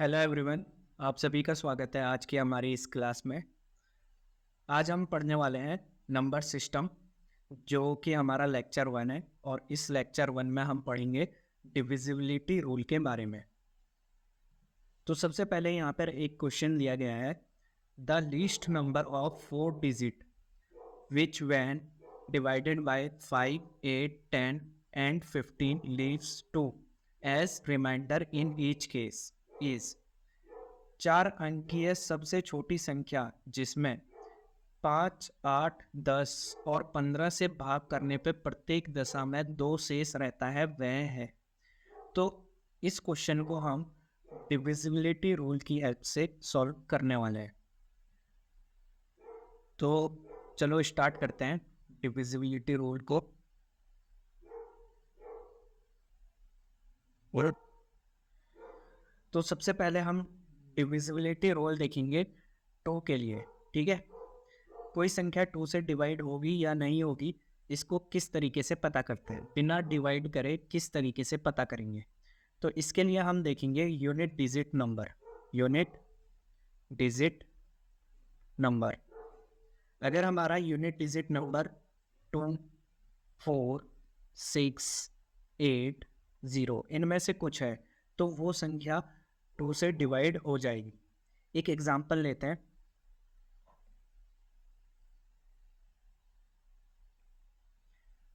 Hello everyone. आप सभी का स्वागत है आज की हमारी इस क्लास में। आज हम पढ़ने वाले हैं नंबर सिस्टम, जो कि हमारा लेक्चर 1 है। और इस लेक्चर 1 में हम पढ़ेंगे डिविजिबिलिटी रूल के बारे में। तो सबसे पहले यहाँ पर एक क्वेश्चन दिया गया है, the least number of 4 digit which when divided by 5, 8, 10 and 15 leaves 2 as remainder in each case is 4 अंकीय सबसे छोटी संख्या जिसमें 5, 8, 10 और 15 से भाग करने पे प्रत्येक दशा में 2 शेष रहता है, वह है। तो इस क्वेश्चन को हम डिविजिबिलिटी रूल की हेल्प से सॉल्व करने वाले हैं। तो चलो स्टार्ट करते हैं डिविजिबिलिटी रूल को। तो सबसे पहले हम डिविजिबिलिटी रूल देखेंगे 2 के लिए। ठीक है, कोई संख्या 2 से डिवाइड होगी या नहीं होगी, इसको किस तरीके से पता करते हैं, बिना डिवाइड करे किस तरीके से पता करेंगे। तो इसके लिए हम देखेंगे unit digit number. Unit digit number, अगर हमारा यूनिट डिजिट नंबर 2, 4, 6, 8, 0 इनमें से कुछ है तो वो संख्या 2 से डिवाइड हो जाएगी। एक एग्जांपल लेते हैं।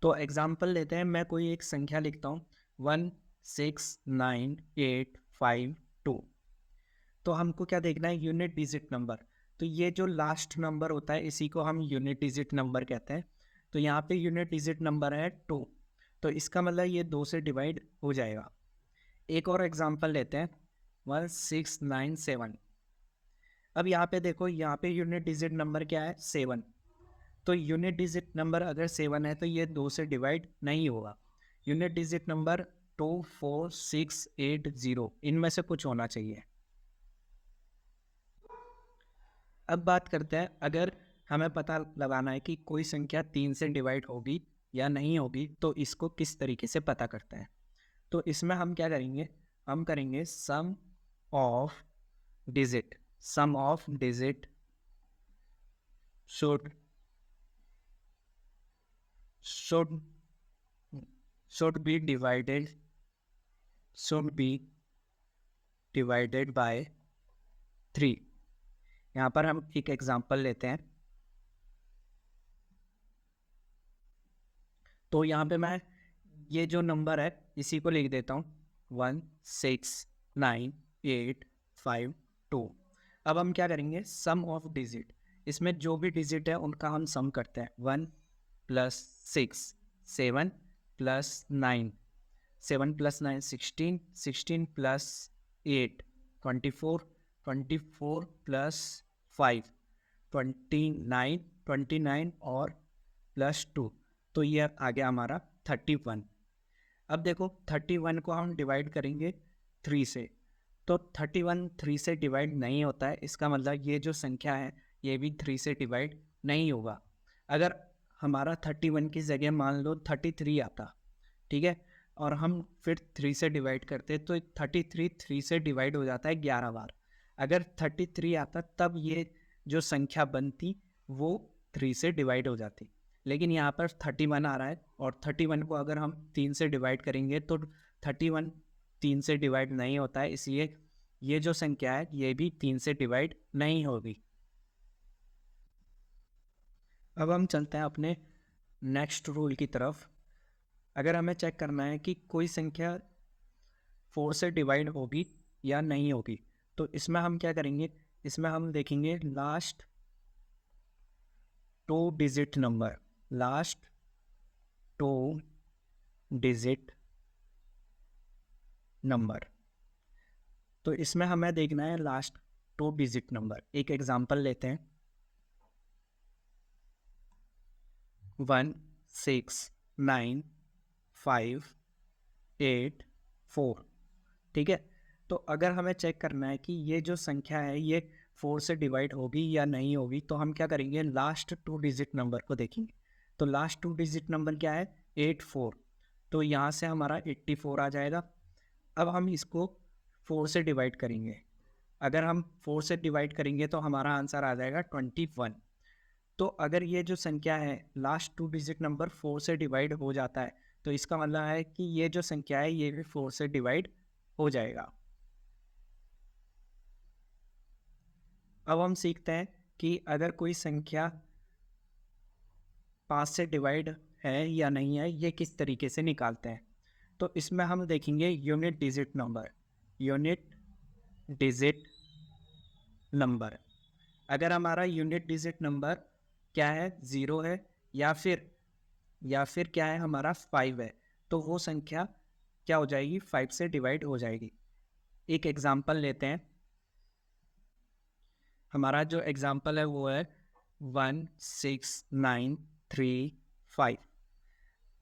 तो एग्जांपल लेते हैं, मैं कोई एक संख्या लिखता हूँ 1, 6, 9, 8, 5, 2। तो हमको क्या देखना है, यूनिट डिजिट नंबर। तो ये जो लास्ट नंबर होता है इसी को हम यूनिट डिजिट नंबर कहते हैं। तो यहाँ पे यूनिट डिजिट नंबर है 2, तो इसका मतलब ये 2 से डिवाइड हो जाएगा। एक और एग्जांपल लेते हैं 1, 6, 9, 7। अब यहाँ पे देखो, यहाँ पे यूनिट डिजिट नंबर क्या है, 7। तो यूनिट डिजिट नंबर अगर 7 है तो ये 2 से डिवाइड नहीं होगा। यूनिट डिजिट नंबर 2, 4, 6, 8, 0 इनमें से कुछ होना चाहिए। अब बात करते हैं, अगर हमें पता लगाना है कि कोई संख्या 3 से डिवाइड होगी या नहीं होगी, तो इसको किस तरीके से पता करते हैं। तो इसमें हम क्या करेंगे, हम करेंगे sum of digit. Sum of digit should should should be divided by 3। यहाँ पर हम एक एग्जांपल लेते हैं। तो यहाँ पे मैं ये जो नंबर है इसी को लिख देता हूँ 1, 6, 9, 8, 5, 2। अब हम क्या करेंगे, सम ऑफ डिजिट, इसमें जो भी डिजिट है उनका हम सम करते हैं। 1 + 6 7 + 9 7 + 9 16 16 + 8 24 24 + 5 29 29 और +2, तो ये आ गया हमारा 31। अब देखो 31 को हम डिवाइड करेंगे 3 से, तो 31 3 से डिवाइड नहीं होता है, इसका मतलब ये जो संख्या है ये भी 3 से डिवाइड नहीं होगा। अगर हमारा 31 की जगह मान लो 33 आता, ठीक है, और हम फिर 3 से डिवाइड करते तो 33 3 से डिवाइड हो जाता है 11 बार। अगर 33 आता तब ये जो संख्या बनती वो 3 से डिवाइड हो जाती। लेकिन यहाँ पर 31 आ रहा है और 31 को अगर हम 3 से डिवाइड करेंगे तो 31 3 से डिवाइड नहीं होता है, इसलिए ये जो संख्या है ये भी 3 से डिवाइड नहीं होगी। अब हम चलते हैं अपने नेक्स्ट रूल की तरफ। अगर हमें चेक करना है कि कोई संख्या 4 से डिवाइड होगी या नहीं होगी, तो इसमें हम क्या करेंगे, इसमें हम देखेंगे last 2 digit number. Last 2 digit number, तो इसमें हमें देखना है लास्ट 2 डिजिट नंबर। एक एग्जांपल लेते हैं 1, 6, 9, 5, 8, 4। ठीक है, तो अगर हमें चेक करना है कि ये जो संख्या है ये 4 से डिवाइड होगी या नहीं होगी, तो हम क्या करेंगे, लास्ट 2 डिजिट नंबर को देखेंगे। तो लास्ट 2 डिजिट नंबर क्या है, 84। तो यहाँ से हमारा 84 आ जाएगा। अब हम इसको 4 से डिवाइड करेंगे, अगर हम 4 से डिवाइड करेंगे तो हमारा आंसर आ जाएगा 21। तो अगर ये जो संख्या है लास्ट 2 डिजिट नंबर 4 से डिवाइड हो जाता है तो इसका मतलब है कि ये जो संख्या है ये भी 4 से डिवाइड हो जाएगा। अब हम सीखते हैं कि अगर कोई संख्या 5 से डिवाइड है या नहीं है ये किस तरीके से निकालते हैं। तो इसमें हम देखेंगे unit digit number. Unit digit number, अगर हमारा यूनिट डिजिट नंबर क्या है 0 है या फिर क्या है हमारा 5 है तो वो संख्या क्या हो जाएगी 5 से डिवाइड हो जाएगी। एक एग्जांपल लेते हैं। हमारा जो एग्जांपल है वो है 16935।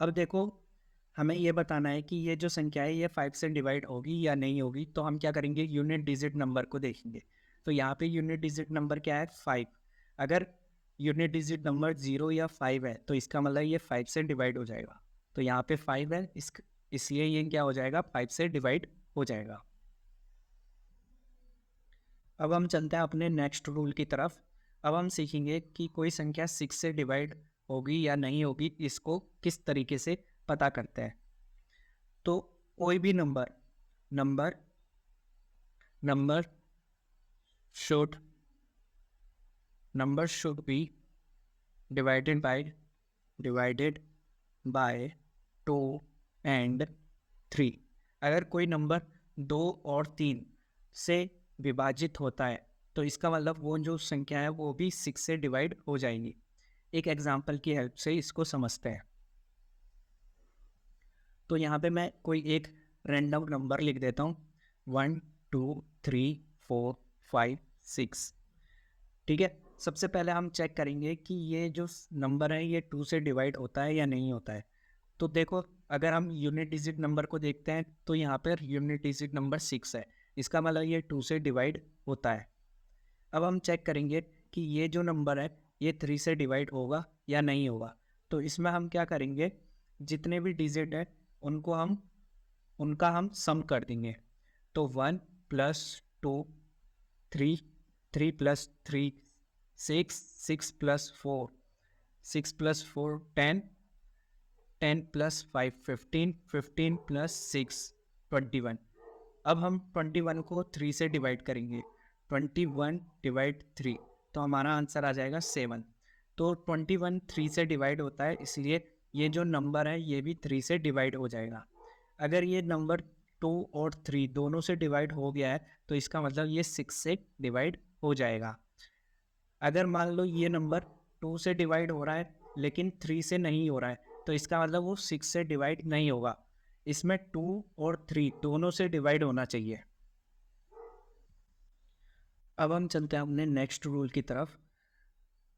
अब देखो हमें ये बताना है कि ये जो संख्या है ये 5 से डिवाइड होगी या नहीं होगी। तो हम क्या करेंगे यूनिट डिजिट नंबर को देखेंगे। तो यहाँ पे यूनिट डिजिट नंबर क्या है 5। अगर यूनिट डिजिट नंबर 0 या 5 है तो इसका मतलब ये 5 से डिवाइड हो जाएगा। तो यहाँ पे 5 है इसलिए ये क्या हो जाएगा 5 से डिवाइड हो जाएगा। अब हम चलते हैं अपने नेक्स्ट रूल की तरफ। अब हम सीखेंगे कि कोई संख्या 6 से डिवाइड होगी या नहीं होगी इसको किस तरीके से पता करते हैं। तो कोई भी number number number should be divided bye 2 and 3। अगर कोई नंबर 2 और 3 से विभाजित होता है तो इसका मतलब वो जो संख्या है वो भी 6 से डिवाइड हो जाएंगी। एक एग्जांपल की हेल्प से इसको समझते हैं। तो यहाँ पे मैं कोई एक रैंडम नंबर लिख देता हूँ 1 2 3 4 5 6। ठीक है, सबसे पहले हम चेक करेंगे कि ये जो नंबर है ये 2 से डिवाइड होता है या नहीं होता है। तो देखो अगर हम यूनिट डिजिट नंबर को देखते हैं तो यहाँ पर यूनिट डिजिट नंबर 6 है, इसका मतलब ये 2 से डिवाइड होता है। अब हम चेक करेंगे कि ये जो नंबर है ये 3 से डिवाइड होगा या नहीं होगा। तो इसमें हम क्या करेंगे जितने भी डिजिट है उनका हम सम कर देंगे। तो 1 + 2 3, 3 + 3 6, 6 + 4 6 + 4 10, 10 + 5 15, 15 + 6 21। अब हम 21 को 3 से डिवाइड करेंगे। 21 / 3 तो हमारा आंसर आ जाएगा 7। तो 21 3 से डिवाइड होता है इसलिए ये जो नंबर है ये भी 3 से डिवाइड हो जाएगा। अगर ये नंबर 2 और 3 दोनों से डिवाइड हो गया है तो इसका मतलब ये 6 से डिवाइड हो जाएगा। अगर मान लो ये नंबर 2 से डिवाइड हो रहा है लेकिन 3 से नहीं हो रहा है तो इसका मतलब वो 6 से डिवाइड नहीं होगा। इसमें 2 और 3 दोनों से डिवाइड होना चाहिए। अब हम चलते हैं अपने नेक्स्ट रूल की तरफ।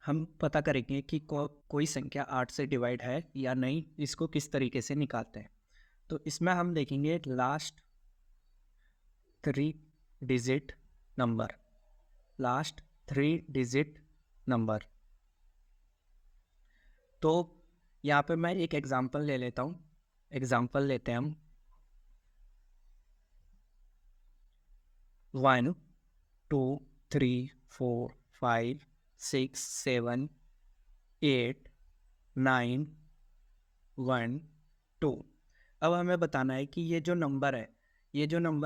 हम पता करेंगे कि कोई संख्या 8 से डिवाइड है या नहीं इसको किस तरीके से निकालते हैं। तो इसमें हम देखेंगे last 3 digit number. Last 3 digit number. तो यहाँ पे मैं एक एग्जांपल ले लेता हूँ। एग्जांपल लेते हैं हम 1 2 3 4 5 6 7 8 9 1 2। अब हमें बताना है कि ये जो नंबर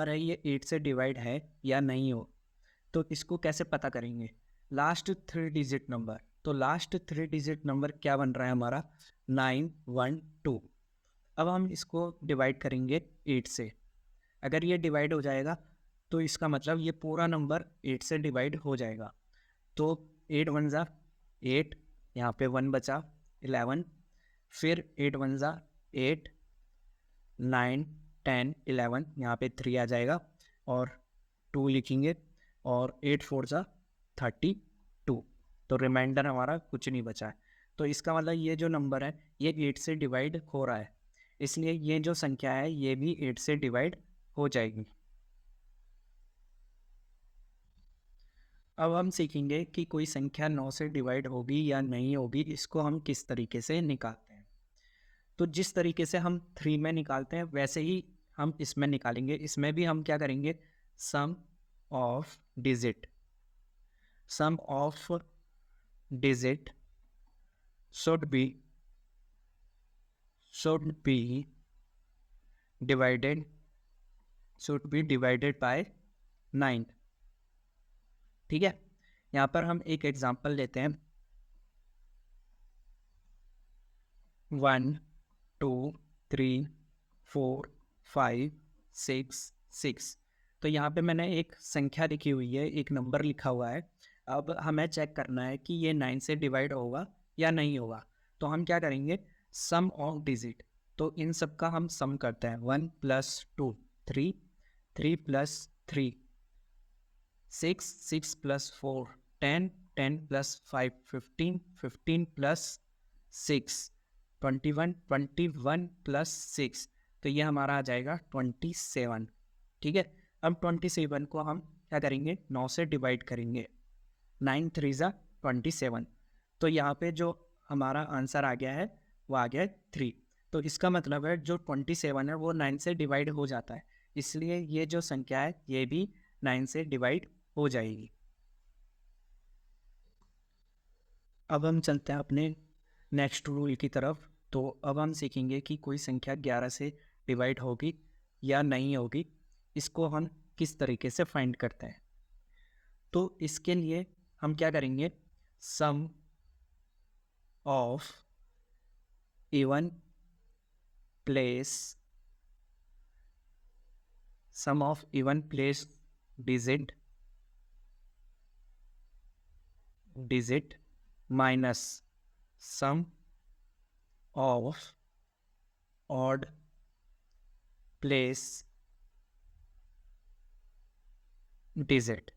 है ये 8 से डिवाइड है या नहीं हो। तो इसको कैसे पता करेंगे लास्ट 3 डिजिट नंबर। तो लास्ट 3 डिजिट नंबर क्या बन रहा है हमारा 9 1 2। अब हम इसको डिवाइड करेंगे 8 से। अगर ये डिवाइड हो जाएगा तो इसका मतलब ये पूरा नंबर 8 से डिवाइड हो जाएगा। तो 8 1 ज़ा 8, यहाँ पे 1 बचा 11, फिर 8 1 ज़ा 8 9 10 11, यहाँ पे 3 आ जाएगा और 2 लिखेंगे और 8 4 ज़ा 32। तो रिमाइंडर हमारा कुछ नहीं बचा है। तो इसका मतलब ये जो नंबर है ये 8 से डिवाइड हो रहा है इसलिए ये जो संख्या है ये भी 8 से डिवाइड हो जाएगी। अब हम सीखेंगे कि कोई संख्या 9 से डिवाइड होगी या नहीं होगी इसको हम किस तरीके से निकालते हैं। तो जिस तरीके से हम 3 में निकालते हैं वैसे ही हम इसमें निकालेंगे। इसमें भी हम क्या करेंगे sum of digit, sum of digit should be divided by 9। ठीक है, यहाँ पर हम एक एग्जांपल लेते हैं। 1 2 3 4 5 6 6। तो यहाँ पे मैंने एक संख्या लिखी हुई है, एक नंबर लिखा हुआ है। अब हमें चेक करना है कि ये 9 से डिवाइड होगा या नहीं होगा। तो हम क्या करेंगे, सम ऑफ डिजिट। तो इन सब का हम सम करते हैं। 1 + 2 3, 3 + 3 6, 6 + 4 10, 10 + 5 15, 15 + 6 21, 21 + 6। तो ये हमारा आ जाएगा 27। ठीक है, अब 27 को हम क्या करेंगे, 9 से डिवाइड करेंगे। 9 3 ज़ा 27। तो यहाँ पे जो हमारा आंसर आ गया है वो आ गया 3। तो इसका मतलब है जो 27 है वो 9 से डिवाइड हो जाता है, इसलिए ये जो संख्या है ये भी 9 से डिवाइड हो जाएगी। अब हम चलते हैं अपने नेक्स्ट रूल की तरफ। तो अब हम सीखेंगे कि कोई संख्या 11 से डिवाइड होगी या नहीं होगी, इसको हम किस तरीके से फाइंड करते हैं। तो इसके लिए हम क्या करेंगे, sum of even place digit minus sum of odd place digit.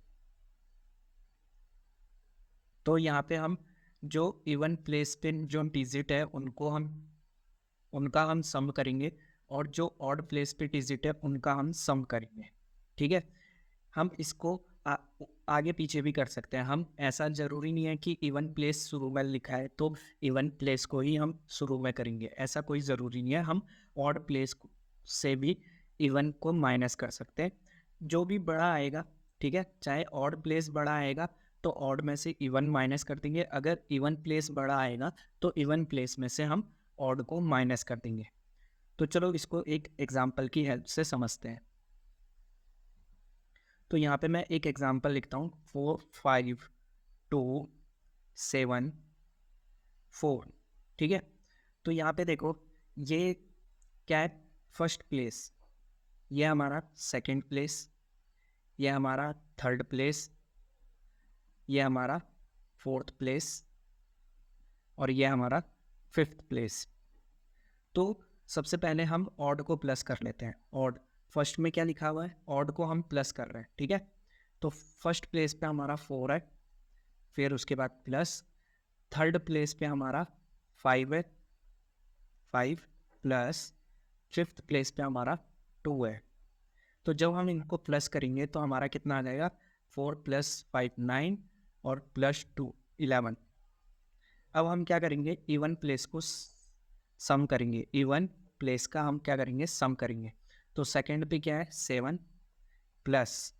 तो यहाँ पे हम जो इवन प्लेस पे जो डिजिट है उनका हम सम करेंगे, और जो ऑड प्लेस पे डिजिट है उनका हम सम करेंगे। ठीक है, हम इसको आगे पीछे भी कर सकते हैं। हम ऐसा ज़रूरी नहीं है कि इवन प्लेस शुरू में लिखा है तो इवन प्लेस को ही हम शुरू में करेंगे, ऐसा कोई ज़रूरी नहीं है। हम ऑड प्लेस से भी इवन को माइनस कर सकते हैं, जो भी बड़ा आएगा। ठीक है, चाहे ऑड प्लेस बड़ा आएगा तो ऑड में से इवन माइनस कर देंगे, अगर इवन प्लेस बड़ा आएगा तो इवन प्लेस में से हम ऑड को माइनस कर देंगे। तो चलो इसको एक एग्जांपल की हेल्प से समझते हैं। तो यहाँ पे मैं एक एग्जांपल लिखता हूँ, 4 5 2 7 4। ठीक है, तो यहाँ पे देखो ये क्या है, फर्स्ट प्लेस, ये हमारा सेकंड प्लेस, ये हमारा थर्ड प्लेस, ये हमारा फोर्थ प्लेस, और ये हमारा फिफ्थ प्लेस। तो सबसे पहले हम ऑड को प्लस कर लेते हैं। ऑड फर्स्ट में क्या लिखा हुआ है, ऑड को हम प्लस कर रहे हैं। ठीक है, तो फर्स्ट प्लेस पे हमारा 4 है, फिर उसके बाद प्लस, थर्ड प्लेस पे हमारा 5 है, 5 प्लस, फिफ्थ प्लेस पे हमारा 2 है। तो जब हम इनको प्लस करेंगे तो हमारा कितना आ जाएगा, 4 + 5 9 और +2 11। अब हम क्या करेंगे, इवन प्लेस को सम करेंगे। इवन प्लेस का हम क्या करेंगे, सम करेंगे। तो सेकंड पे क्या है 7 प्लस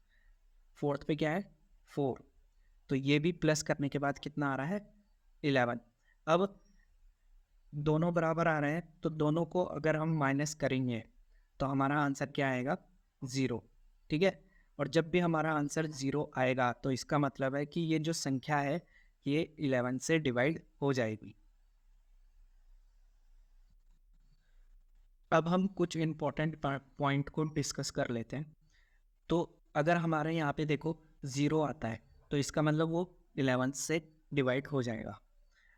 फोर्थ पे क्या है 4, तो ये भी प्लस करने के बाद कितना आ रहा है 11। अब दोनों बराबर आ रहे हैं तो दोनों को अगर हम माइनस करेंगे तो हमारा आंसर क्या आएगा 0। ठीक है, और जब भी हमारा आंसर 0 आएगा तो इसका मतलब है कि ये जो संख्या है ये 11 से डिवाइड हो जाएगी। अब हम कुछ इम्पोर्टेंट पॉइंट को डिस्कस कर लेते हैं। तो अगर हमारे यहाँ पे देखो 0 आता है तो इसका मतलब वो 11 से डिवाइड हो जाएगा।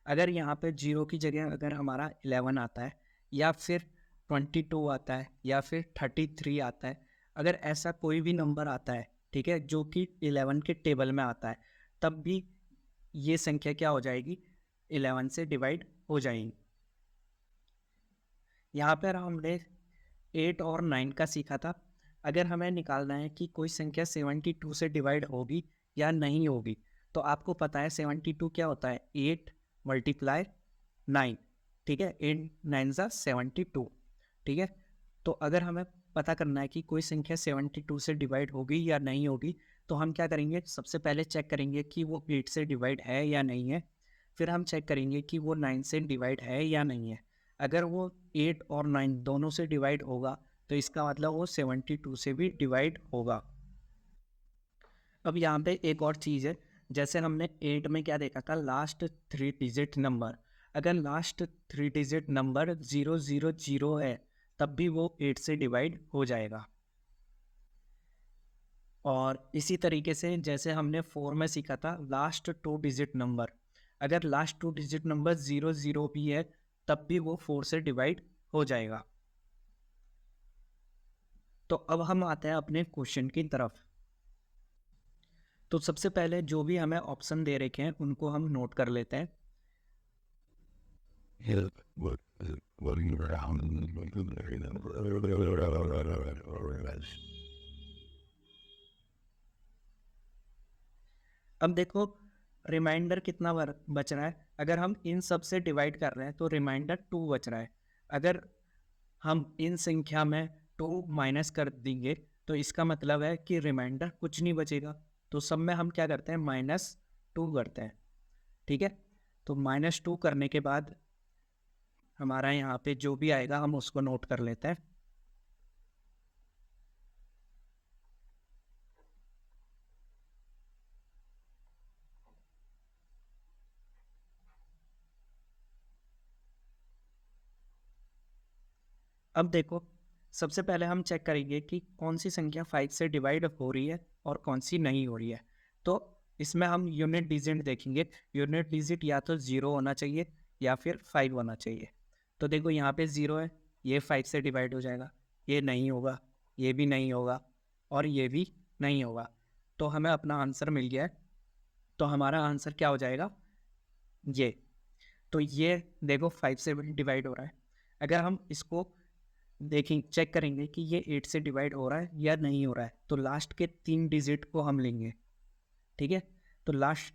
अगर यहाँ पे 0 की जगह अगर हमारा 11 आता है, या फिर 22 आता है, या फिर 33 आता है, अगर ऐसा कोई भी नंबर आता है, ठीक है, जो कि 11 के टेबल में आता है, तब भी ये संख्या क्या हो जाएगी 11 से डिवाइड हो जाएगी। यहाँ पर हमने 8 और 9 का सीखा था। अगर हमें निकालना है कि कोई संख्या 72 से डिवाइड होगी या नहीं होगी, तो आपको पता है 72 क्या होता है, 8 × 9। ठीक है, 8 9 ज़ा 72। ठीक है, तो अगर हमें पता करना है कि कोई संख्या 72 से डिवाइड होगी या नहीं होगी, तो हम क्या करेंगे, सबसे पहले चेक करेंगे कि वो 8 से डिवाइड है या नहीं है। फिर हम चेक करेंगे कि वो 9 से डिवाइड है या नहीं है। अगर वो 8 और 9 दोनों से डिवाइड होगा तो इसका मतलब वो 72 से भी डिवाइड होगा। अब यहाँ पे एक और चीज़ है, जैसे हमने 8 में क्या देखा था, लास्ट 3 डिजिट नंबर। अगर लास्ट 3 डिजिट नंबर 000 है तब भी वो 8 से डिवाइड हो जाएगा। और इसी तरीके से जैसे हमने 4 में सीखा था, लास्ट 2 डिजिट नंबर, अगर लास्ट 2 डिजिट नंबर 00 भी है तब भी वो 4 से डिवाइड हो जाएगा। तो अब हम आते हैं अपने क्वेश्चन की तरफ। तो सबसे पहले जो भी हमें ऑप्शन दे रखे हैं उनको हम नोट कर लेते हैं। अब देखो रिमाइंडर कितना बच रहा है। अगर हम इन सब से डिवाइड कर रहे हैं तो रिमाइंडर 2 बच रहा है। अगर हम इन संख्या में 2 माइनस कर देंगे तो इसका मतलब है कि रिमाइंडर कुछ नहीं बचेगा। तो सब में हम क्या करते हैं, -2 करते हैं। ठीक है, तो -2 करने के बाद हमारा यहाँ पे जो भी आएगा हम उसको नोट कर लेते हैं। अब देखो सबसे पहले हम चेक करेंगे कि कौन सी संख्या 5 से डिवाइड हो रही है और कौन सी नहीं हो रही है। तो इसमें हम यूनिट डिजिट देखेंगे। यूनिट डिजिट या तो 0 होना चाहिए या फिर 5 होना चाहिए। तो देखो यहाँ पे 0 है, ये 5 से डिवाइड हो जाएगा, ये नहीं होगा, ये भी नहीं होगा और ये भी नहीं होगा। तो हमें अपना आंसर मिल गया है। तो हमारा आंसर क्या हो जाएगा, ये। तो ये देखो 5 से डिवाइड हो रहा है। अगर हम इसको देखें, चेक करेंगे कि ये 8 से डिवाइड हो रहा है या नहीं हो रहा है, तो लास्ट के 3 डिजिट को हम लेंगे। ठीक है, तो लास्ट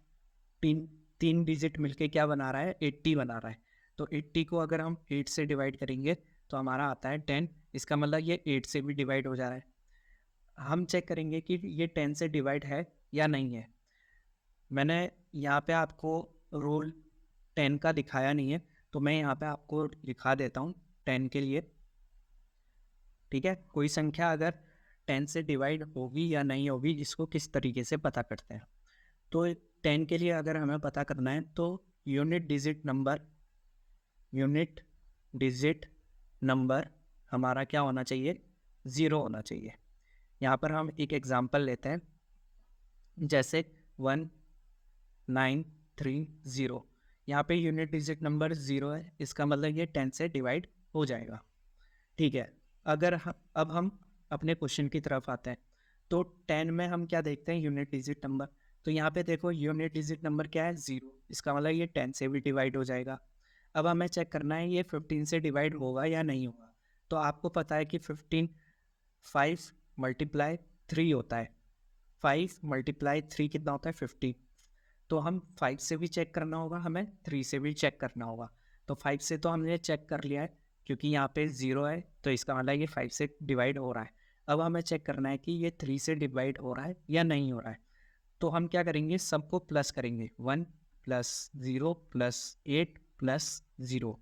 तीन तीन डिजिट मिलके क्या बना रहा है, 80 बना रहा है। तो 80 को अगर हम 8 से डिवाइड करेंगे तो हमारा आता है 10। इसका मतलब ये 8 से भी डिवाइड हो जा रहा है। हम चेक करेंगे कि ये 10 से डिवाइड है या नहीं है। मैंने यहाँ पे आपको रूल 10 का दिखाया नहीं है, तो मैं यहाँ पे आपको दिखा देता हूँ 10 के लिए। ठीक है, कोई संख्या अगर 10 से डिवाइड होगी या नहीं होगी, इसको किस तरीके से पता करते हैं। तो 10 के लिए अगर हमें पता करना है तो यूनिट डिजिट नंबर हमारा क्या होना चाहिए, 0 होना चाहिए। यहाँ पर हम एक एग्जांपल लेते हैं, जैसे 1930। यहाँ पे यूनिट डिजिट नंबर 0 है, इसका मतलब ये 10 से डिवाइड हो जाएगा। ठीक है, अब हम अपने क्वेश्चन की तरफ आते हैं। तो 10 में हम क्या देखते हैं, यूनिट डिजिट नंबर। तो यहाँ पे देखो यूनिट डिजिट नंबर क्या है, 0। इसका मतलब ये 10 से भी डिवाइड हो जाएगा। अब हमें चेक करना है ये 15 से डिवाइड होगा या नहीं होगा। तो आपको पता है कि 15 5 × 3 होता है। 5 × 3 कितना होता है, 15। तो हम 5 से भी चेक करना होगा, हमें 3 से भी चेक करना होगा। तो 5 से तो हमने चेक कर लिया है क्योंकि यहाँ पे 0 है, तो इसका मतलब ये 5 से डिवाइड हो रहा है। अब हमें चेक करना है कि ये 3 से डिवाइड हो रहा है या नहीं हो रहा है। तो हम क्या करेंगे, सबको प्लस करेंगे, 1 + 0 + 8 + 0।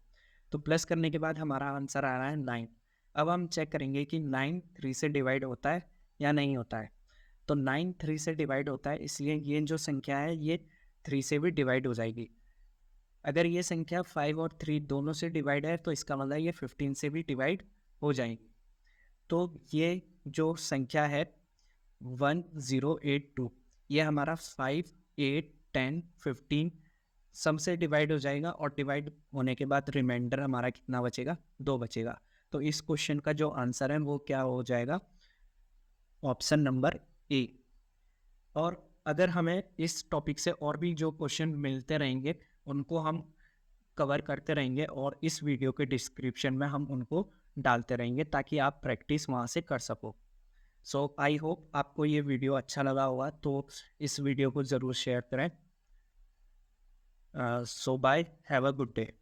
तो प्लस करने के बाद हमारा आंसर आ रहा है 9। अब हम चेक करेंगे कि 9 3 से डिवाइड होता है या नहीं होता है। तो 9 3 से डिवाइड होता है, इसलिए ये जो संख्या है ये 3 से भी डिवाइड हो जाएगी। अगर ये संख्या 5 और 3 दोनों से डिवाइड है तो इसका मतलब ये 15 से भी डिवाइड हो जाएंगी। तो ये जो संख्या है 1082, ये हमारा 5 8 10 15 सब से डिवाइड हो जाएगा और डिवाइड होने के बाद रिमाइंडर हमारा कितना बचेगा, 2 बचेगा। तो इस क्वेश्चन का जो आंसर है वो क्या हो जाएगा, ऑप्शन नंबर ए। और अगर हमें इस टॉपिक से और भी जो क्वेश्चन मिलते रहेंगे उनको हम कवर करते रहेंगे और इस वीडियो के डिस्क्रिप्शन में हम उनको डालते रहेंगे ताकि आप प्रैक्टिस वहाँ से कर सको। सो आई होप आपको ये वीडियो अच्छा लगा होगा, तो इस वीडियो को ज़रूर शेयर करें। So bye, have a good day.